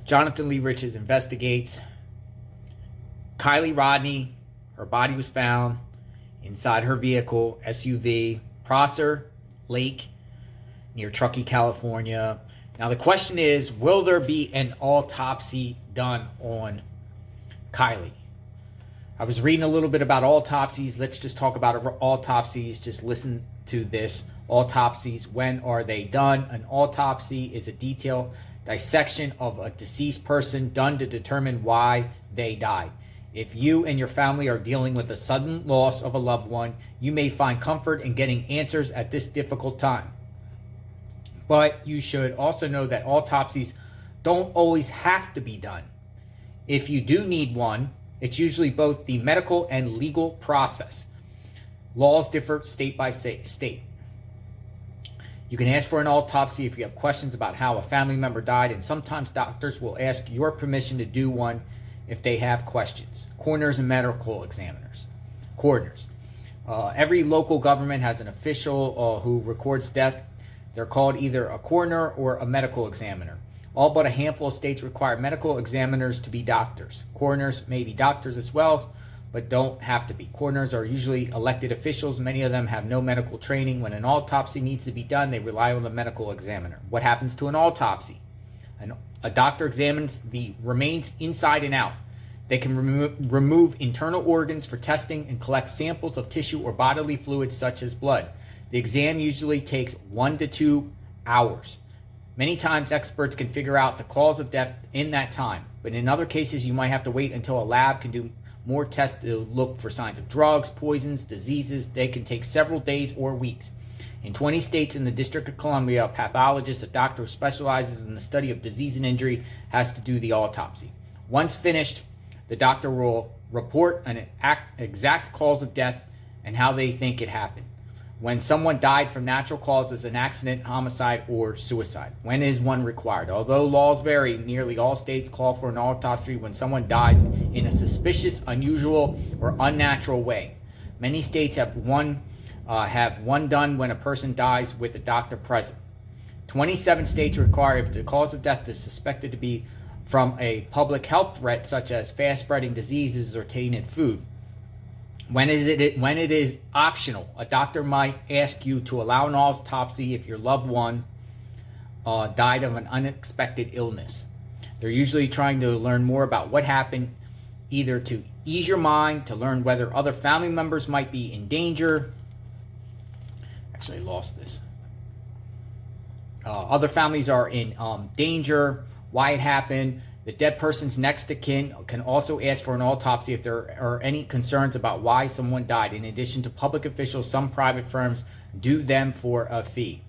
Jonathan Lee Riches investigates. Kiely Rodni, her body was found inside her vehicle, SUV, Prosser Lake, near Truckee, California. Now the question is, will there be an autopsy done on Kiely? I was reading a little bit about autopsies. Let's just talk about autopsies. Just listen to this. Autopsies, when are they done? An autopsy is a detailed dissection of a deceased person done to determine why they died. If you and your family are dealing with a sudden loss of a loved one, you may find comfort in getting answers at this difficult time. But you should also know that autopsies don't always have to be done. If you do need one, it's usually both the medical and legal process. Laws differ state by state. You can ask for an autopsy if you have questions about how a family member died, and sometimes doctors will ask your permission to do one if they have questions. Coroners and medical examiners. Coroners. Every local government has an official who records death. They're called either a coroner or a medical examiner. All but a handful of states require medical examiners to be doctors. Coroners may be doctors as well, but don't have to be. Coroners are usually elected officials. Many of them have no medical training. When an autopsy needs to be done, they rely on the medical examiner. What happens to an autopsy? A doctor examines the remains inside and out. They can remove internal organs for testing and collect samples of tissue or bodily fluids such as blood. The exam usually takes 1 to 2 hours. Many times experts can figure out the cause of death in that time, but in other cases you might have to wait until a lab can do more tests to look for signs of drugs, poisons, diseases. They can take several days or weeks. In 20 states in the District of Columbia, a pathologist, a doctor who specializes in the study of disease and injury, has to do the autopsy. Once finished, the doctor will report an exact cause of death and how they think it happened. When someone died from natural causes, an accident, homicide, or suicide. When is one required? Although laws vary, nearly all states call for an autopsy when someone dies in a suspicious, unusual, or unnatural way. Many states have one done when a person dies with a doctor present. 27 states require, if the cause of death is suspected to be from a public health threat, such as fast-spreading diseases or tainted food. When it is optional, a doctor might ask you to allow an autopsy if your loved one died of an unexpected illness. They're usually trying to learn more about what happened, either to ease your mind, to learn whether other family members might be in danger. Actually, I lost this. Other families are in danger, why it happened. The dead person's next of kin can also ask for an autopsy if there are any concerns about why someone died. In addition to public officials, some private firms do them for a fee.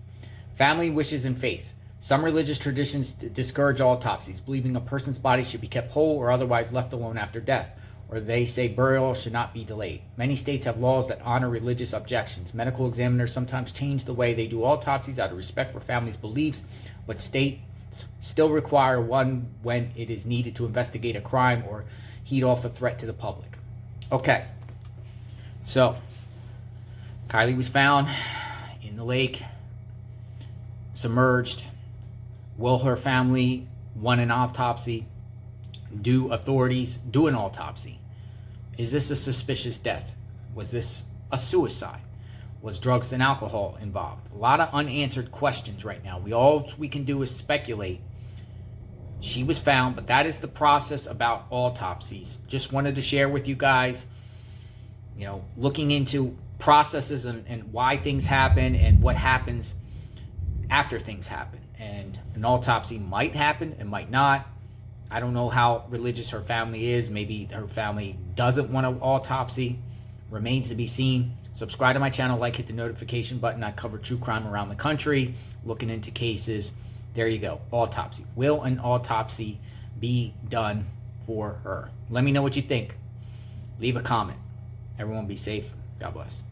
Family wishes and faith. Some religious traditions discourage autopsies, believing a person's body should be kept whole or otherwise left alone after death, or they say burial should not be delayed. Many states have laws that honor religious objections. Medical examiners sometimes change the way they do autopsies out of respect for families' beliefs, but states still require one when it is needed to investigate a crime or heed off a threat to the public. Okay, so Kiely was found in the lake, submerged. Will her family want an autopsy? Do authorities do an autopsy? Is this a suspicious death? Was this a suicide? Was drugs and alcohol involved? A lot of unanswered questions right now. All we can do is speculate. She was found, but that is the process about autopsies. Just wanted to share with you guys, looking into processes and why things happen and what happens after things happen. And an autopsy might happen, it might not. I don't know how religious her family is. Maybe her family doesn't want an autopsy. Remains to be seen. Subscribe to my channel, hit the notification button. I cover true crime around the country, looking into cases. There you go. Autopsy. Will an autopsy be done for her? Let me know what you think. Leave a comment. Everyone be safe. God bless.